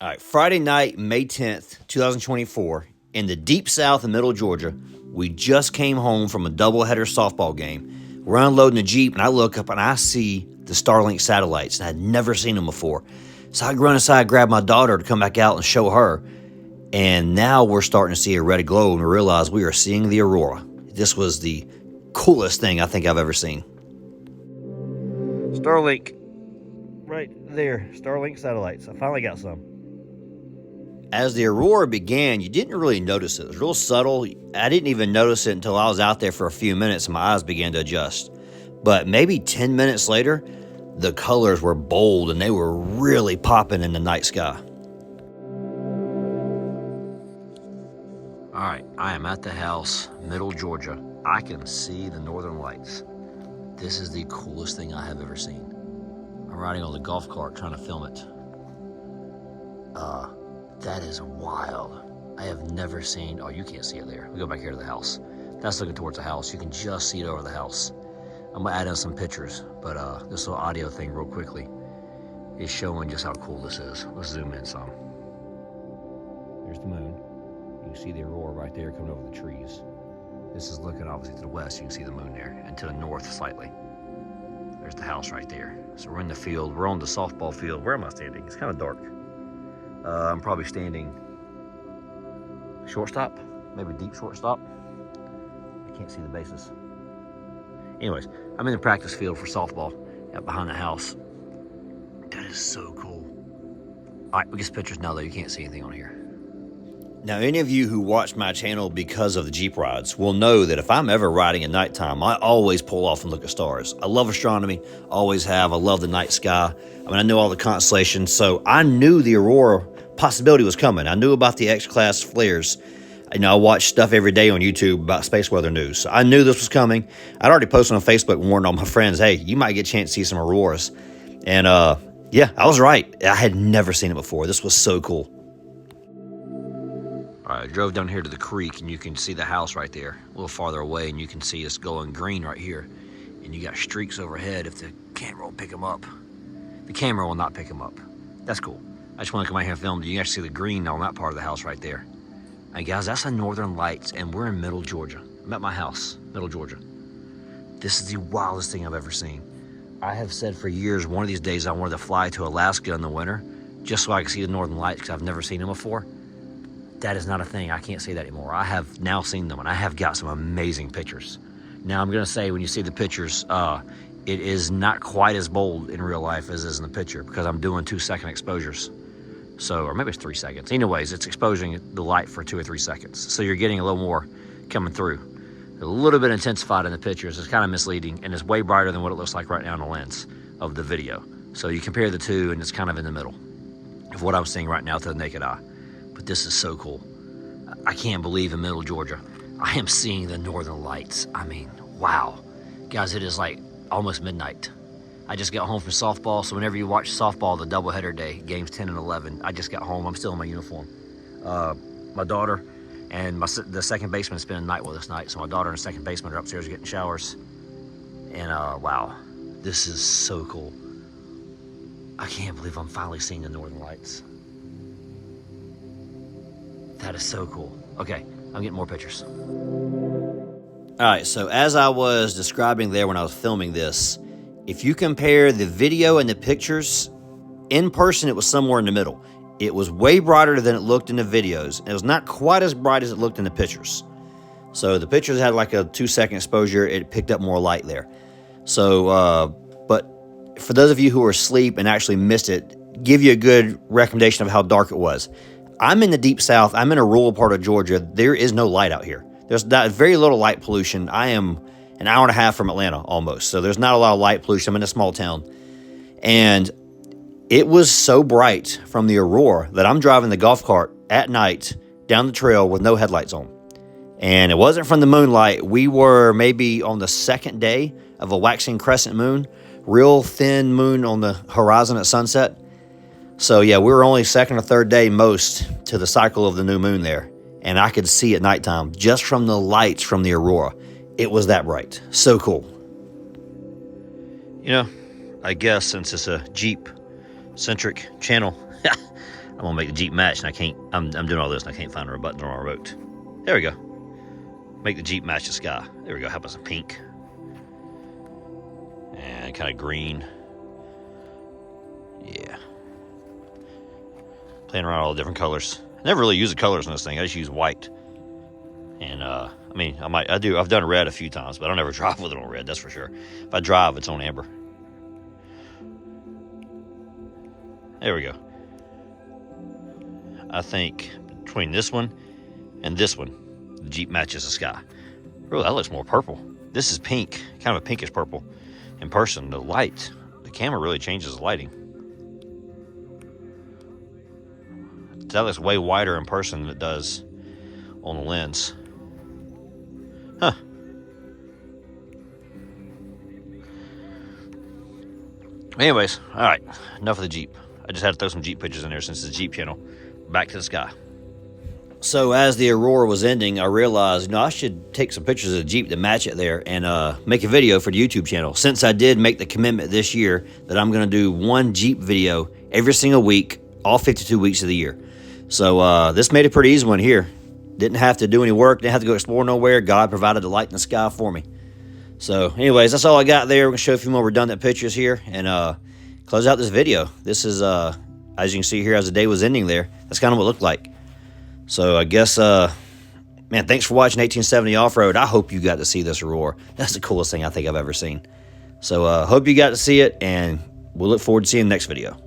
All right, Friday night, May 10th, 2024, in the deep south of middle Georgia, we just came home from a doubleheader softball game. We're unloading the Jeep, and I look up and I see the Starlink satellites, and I'd never seen them before. So I run inside, grab my daughter to come back out and show her, and now we're starting to see a red glow, and we realize we are seeing the Aurora. This was the coolest thing I think I've ever seen. Starlink, right there, Starlink satellites. I finally got some. As the Aurora began, you didn't really notice it. It was real subtle. I didn't even notice it until I was out there for a few minutes and my eyes began to adjust. But maybe 10 minutes later, the colors were bold and they were really popping in the night sky. All right, I am at the house, middle Georgia. I can see the northern lights. This is the coolest thing I have ever seen. I'm riding on the golf cart trying to film it. That is wild. I have never seen, oh, you can't see it there. We go back here to the house. That's looking towards the house. You can just see it over the house. I'm gonna add in some pictures, but this little audio thing real quickly is showing just how cool this is. Let's zoom in some. There's the moon. You can see the Aurora right there coming over the trees. This is looking obviously to the west. You can see the moon there, and to the north slightly. There's the house right there. So we're in the field. We're on the softball field. Where am I standing? It's kind of dark. I'm probably standing shortstop, maybe deep shortstop. I can't see the bases. Anyways, I'm in the practice field for softball out behind the house. That is so cool. All right, we get some pictures now, though. You can't see anything on here. Now, any of you who watch my channel because of the Jeep rides will know that if I'm ever riding at nighttime, I always pull off and look at stars. I love astronomy, always have. I love the night sky. I mean, I know all the constellations, so I knew the Aurora possibility was coming. I knew about the X-class flares. You know, I watch stuff every day on YouTube about space weather news. So I knew this was coming. I'd already posted on Facebook warning all my friends, hey, you might get a chance to see some auroras. And yeah, I was right. I had never seen it before. This was so cool. All right, I drove down here to the creek, and you can see the house right there, a little farther away, and you can see it's glowing green right here. And you got streaks overhead if the camera will pick them up. The camera will not pick them up. That's cool. I just want to come out here and film. You can actually see the green on that part of the house right there. Hey guys, that's the northern lights, and we're in middle Georgia. I'm at my house, middle Georgia. This is the wildest thing I've ever seen. I have said for years, one of these days I wanted to fly to Alaska in the winter, just so I could see the northern lights, because I've never seen them before. That is not a thing. I can't say that anymore. I have now seen them, and I have got some amazing pictures. Now, I'm gonna say, when you see the pictures, it is not quite as bold in real life as is in the picture, because I'm doing 2-second exposures. So, or maybe it's 3 seconds. Anyways, it's exposing the light for 2 or 3 seconds. So you're getting a little more coming through. A little bit intensified in the pictures. It's kind of misleading, and it's way brighter than what it looks like right now in the lens of the video. So you compare the two, and it's kind of in the middle of what I'm seeing right now to the naked eye. But this is so cool. I can't believe in middle Georgia, I am seeing the northern lights. I mean, wow. Guys, it is like almost midnight. I just got home from softball, so whenever you watch softball, the doubleheader day, games 10 and 11, I just got home. I'm still in my uniform. My daughter and the second baseman is spending the night with us tonight, so my daughter and the second baseman are upstairs getting showers. And wow, this is so cool. I can't believe I'm finally seeing the northern lights. That is so cool. Okay, I'm getting more pictures. All right, so as I was describing there when I was filming this, if you compare the video and the pictures, in person it was somewhere in the middle. It was way brighter than it looked in the videos. It was not quite as bright as it looked in the pictures. So the pictures had like a 2-second exposure. It picked up more light there. So, but for those of you who were asleep and actually missed it, give you a good recommendation of how dark it was. I'm in the deep south. I'm in a rural part of Georgia. There is no light out here. There's very little light pollution. I am an hour and a half from Atlanta almost. So there's not a lot of light pollution. I'm in a small town. And it was so bright from the Aurora that I'm driving the golf cart at night down the trail with no headlights on. And it wasn't from the moonlight. We were maybe on the second day of a waxing crescent moon, real thin moon on the horizon at sunset. So yeah, we were only second or third day most to the cycle of the new moon there. And I could see at nighttime just from the lights from the Aurora. It was that bright. So cool. You know, I guess since it's a Jeep-centric channel, I'm gonna make the Jeep match, and I can't. I'm doing all this, and I can't find a button on our remote. There we go. Make the Jeep match the sky. There we go. How about some pink and kind of green? Yeah. Playing around with all the different colors. I never really use the colors on this thing. I just use white. And I mean, I've done red a few times, but I don't ever drive with it on red. That's for sure. If I drive, it's on amber. There we go. I think between this one and this one, the Jeep matches the sky. Really, that looks more purple. This is pink, kind of a pinkish purple. In person, the light, the camera really changes the lighting. That looks way wider in person than it does on the lens. Huh. Anyways, all right, enough of the Jeep. I just had to throw some Jeep pictures in there since it's a Jeep channel. Back to the sky. So as the Aurora was ending, I realized, I should take some pictures of the Jeep to match it there and make a video for the YouTube channel. Since I did make the commitment this year that I'm going to do one Jeep video every single week, all 52 weeks of the year. So this made a pretty easy one here. Didn't have to do any work, didn't have to go explore nowhere. God provided the light in the sky for me. So anyways, that's all I got there. We're going to show a few more redundant pictures here and close out this video. This is, as you can see here, as the day was ending there, that's kind of what it looked like. So I guess, man, thanks for watching 1870 Off-Road. I hope you got to see this Aurora. That's the coolest thing I think I've ever seen. So hope you got to see it, and we'll look forward to seeing the next video.